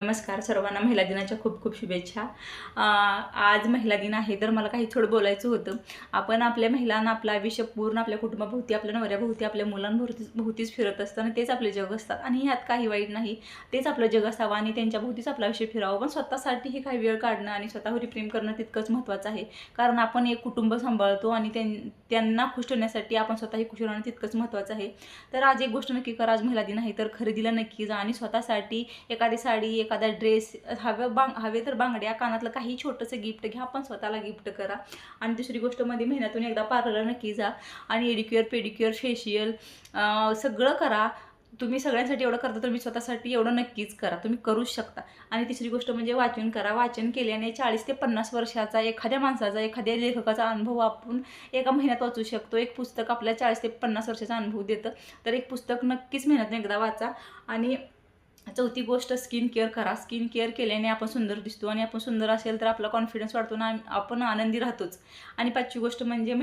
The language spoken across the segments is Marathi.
नमस्कार सर्वांना, महिला दिनाच्या खूप खूप शुभेच्छा। आज महिला दिन आहे, तर मला काही थोडं बोलायचं होतं। आपण आपल्या महिलांना आपलं आयुष्य पूर्ण आपल्या कुटुंबाभोवती, आपल्या नवऱ्याभोवती, आपल्या मुलांभोवतीच फिरत असतं आणि तेच आपले जग असतात आणि ह्यात काही वाईट नाही। तेच आपलं जग असावं आणि त्यांच्याभोवतीच आपलं आयुष्य फिरावं, पण स्वतःसाठीही काही वेळ काढणं आणि स्वतःवरती प्रेम करणं तितकंच महत्त्वाचं आहे। कारण आपण एक कुटुंब सांभाळतो आणि त्यांना खुश ठेवण्यासाठी आपण स्वतःही खुश राहणं तितकंच महत्त्वाचं आहे। तर आज एक गोष्ट नक्की करा, आज महिला दिन आहे, तर खरेदीला नक्की जा आणि स्वतःसाठी एखादी साडी, एखादा ड्रेस, हवे तर बांगड्या, कानातलं काही छोटंसं गिफ्ट घ्या, पण स्वतःला गिफ्ट करा। आणि दुसरी गोष्ट म्हणजे महिन्यातून एकदा पार्लरला नक्की जा आणि एडिक्युअर, पेडिक्युअर, फेशियल सगळं करा। तुम्ही सगळ्यांसाठी एवढं करता, तर मी स्वतःसाठी एवढं नक्कीच करा, तुम्ही करूच शकता। आणि तिसरी गोष्ट म्हणजे वाचन करा। वाचन केल्याने 40 ते 50 वर्षाचा एखाद्या माणसाचा, एखाद्या लेखकाचा अनुभव आपण एका महिन्यात वाचू शकतो। एक पुस्तक आपल्या 40 ते 50 वर्षाचा अनुभव देतं, तर एक पुस्तक नक्कीच महिन्यातून एकदा वाचा। आणि चौथी गोष्ट, स्किन केअर करा। स्किन केअर केल्याने आपण सुंदर दिसतो आणि आपण सुंदर असेल तर आपला कॉन्फिडन्स वाढतो ना, आपण आनंदी राहतोच। आणि पाचवी गोष्ट म्हणजे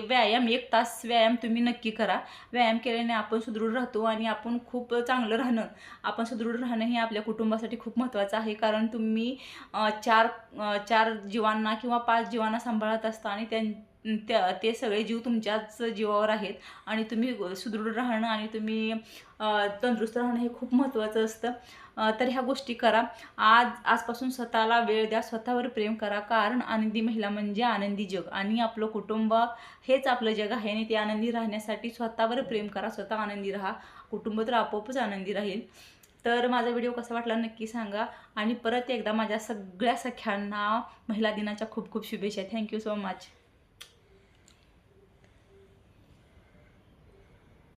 व्यायाम, 1 तास व्यायाम तुम्ही नक्की करा। व्यायाम केल्याने आपण सुदृढ राहतो आणि आपण खूप चांगलं राहणं, आपण सुदृढ राहणं हे आपल्या कुटुंबासाठी खूप महत्त्वाचं आहे। कारण तुम्ही 4 जीवांना किंवा 5 जीवांना सांभाळत असता आणि ते सगळे जीव तुमच्याच जीवावर आहेत आणि तुम्ही सुदृढ राहणं आणि तुम्ही तंदुरुस्त राहणं हे खूप महत्त्वाचं असतं। तर ह्या गोष्टी करा। आजपासून स्वतःला वेळ द्या, स्वतःवर प्रेम करा, कारण आनंदी महिला म्हणजे आनंदी जग आणि आपलं कुटुंब हेच आपलं जग आहे आणि ते आनंदी राहण्यासाठी स्वतःवर प्रेम करा, स्वतः आनंदी राहा, कुटुंब तर आपोआपच आनंदी राहील। तर माझा व्हिडिओ कसा वाटला नक्की सांगा आणि परत एकदा माझ्या सगळ्या सख्यांना महिला दिनाच्या खूप खूप शुभेच्छा। Thank you so much.